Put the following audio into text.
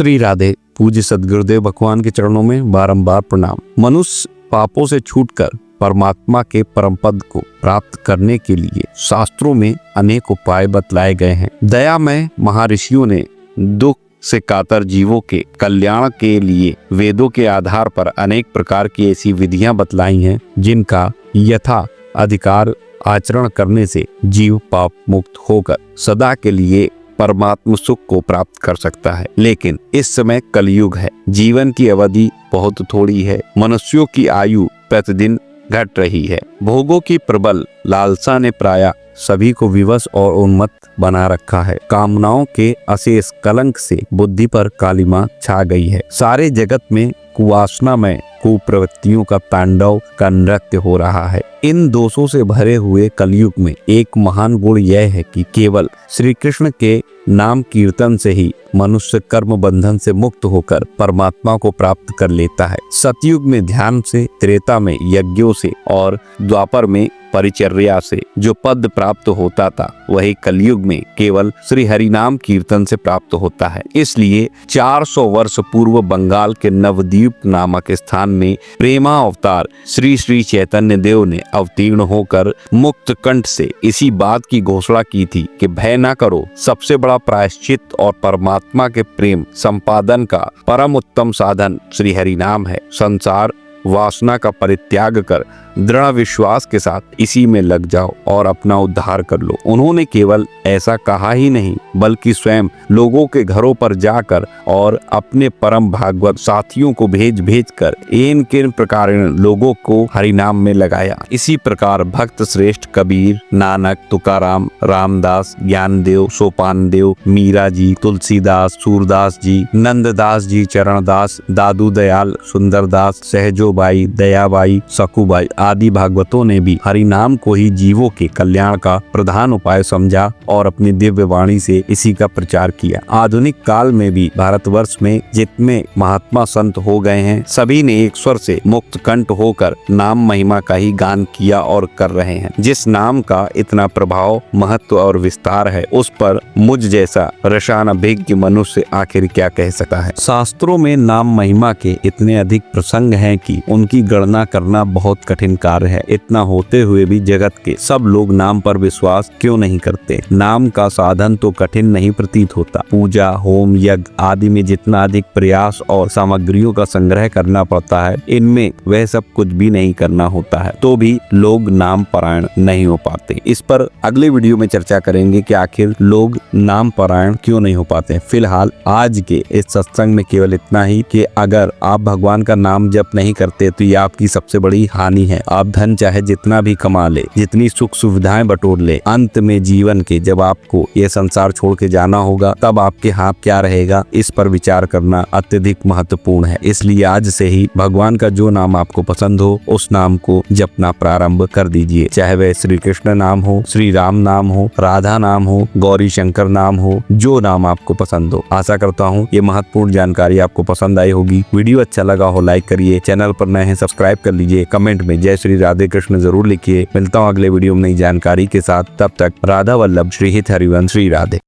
श्री राधे। पूज्य सद्गुरुदेव भगवान के चरणों में बारंबार प्रणाम। मनुष्य पापों से छूटकर परमात्मा के परम पद को प्राप्त करने के लिए शास्त्रों में अनेक उपाय बतलाए गए हैं। दयामय महर्षियों ने दुख से कातर जीवों के कल्याण के लिए वेदों के आधार पर अनेक प्रकार की ऐसी विधियां बतलाई हैं जिनका यथा अधिकार आचरण करने से जीव पाप मुक्त होकर सदा के लिए परमात्म सुख को प्राप्त कर सकता है। लेकिन इस समय कलयुग है, जीवन की अवधि बहुत थोड़ी है, मनुष्यों की आयु प्रतिदिन घट रही है। भोगों की प्रबल लालसा ने प्रायः सभी को विवश और उन्मत्त बना रखा है। कामनाओं के अशेष कलंक से बुद्धि पर कालिमा छा गई है। सारे जगत में कुवासना में कुप्रवृत्तियों का तांडव का नृत्य हो रहा है। इन दोषों से भरे हुए कलयुग में एक महान गुण यह है कि केवल श्री कृष्ण के नाम कीर्तन से ही मनुष्य कर्म बंधन से मुक्त होकर परमात्मा को प्राप्त कर लेता है। सतयुग में ध्यान से, त्रेता में यज्ञों से और द्वापर में परिचर्या से जो पद प्राप्त होता था वही कलयुग में केवल श्री हरि नाम कीर्तन से प्राप्त होता है। इसलिए 400 वर्ष पूर्व बंगाल के नवद्वीप नामक स्थान में प्रेमा अवतार श्री श्री चैतन्य देव ने अवतीर्ण होकर मुक्त कंठ से इसी बात की घोषणा की थी कि भय न करो, सबसे बड़ा प्रायश्चित और परमात्मा के प्रेम संपादन का परम उत्तम साधन श्री हरि नाम है। संसार वासना का परित्याग कर दृढ़ विश्वास के साथ इसी में लग जाओ और अपना उद्धार कर लो। उन्होंने केवल ऐसा कहा ही नहीं बल्कि स्वयं लोगों के घरों पर जाकर और अपने परम भागवत साथियों को भेज भेज कर इन किन प्रकार लोगों को हरि नाम में लगाया। इसी प्रकार भक्त श्रेष्ठ कबीर, नानक, तुकाराम, रामदास, ज्ञानदेव, सोपानदेव, मीरा जी, तुलसीदास, सूरदास जी, नंददास जी, चरणदास, दादू दयाल, सुंदरदास, सहजोबाई, दयाबाई, सकुबाई आदि भागवतों ने भी हरि नाम को ही जीवों के कल्याण का प्रधान उपाय समझा और अपनी दिव्य वाणी से इसी का प्रचार किया। आधुनिक काल में भी भारतवर्ष में जितने महात्मा संत हो गए हैं सभी ने एक स्वर से मुक्त कंठ होकर नाम महिमा का ही गान किया और कर रहे हैं। जिस नाम का इतना प्रभाव, महत्व और विस्तार है उस पर मुझ जैसा रसानभिज्ञ मनुष्य आखिर क्या कह सकता है। शास्त्रों में नाम महिमा के इतने अधिक प्रसंग हैं कि उनकी गणना करना बहुत कठिन कार्य है। इतना होते हुए भी जगत के सब लोग नाम पर विश्वास क्यों नहीं करते? नाम का साधन तो कठिन नहीं प्रतीत होता। पूजा, होम, यज्ञ आदि में जितना अधिक प्रयास और सामग्रियों का संग्रह करना पड़ता है इनमें वह सब कुछ भी नहीं करना होता है, तो भी लोग नाम परायण नहीं हो पाते। इस पर अगले वीडियो में चर्चा करेंगे कि आखिर लोग नाम परायण क्यों नहीं हो पाते। फिलहाल आज के इस सत्संग में केवल इतना ही कि अगर आप भगवान का नाम जप नहीं करते तो ये आपकी सबसे बड़ी हानि है। आप धन चाहे जितना भी कमा ले, जितनी सुख सुविधाएं बटोर ले, अंत में जीवन के जब आपको ये संसार छोड़ के जाना होगा तब आपके हाथ क्या रहेगा इस पर विचार करना अत्यधिक महत्वपूर्ण है। इसलिए आज से ही भगवान का जो नाम आपको पसंद हो उस नाम को जपना प्रारंभ कर दीजिए। चाहे वह श्री कृष्ण नाम हो, श्री राम नाम हो, राधा नाम हो, गौरी शंकर नाम हो, जो नाम आपको पसंद हो। आशा करता हूँ ये महत्वपूर्ण जानकारी आपको पसंद आई होगी। वीडियो अच्छा लगा हो लाइक करिए, चैनल पर नए हैं सब्सक्राइब कर लीजिए, कमेंट में जय श्री राधे कृष्ण जरूर लिखिए। मिलता हूँ अगले वीडियो में नई जानकारी के साथ, तब तक राधा वल्लभ श्री हित हरिवंश श्री राधे।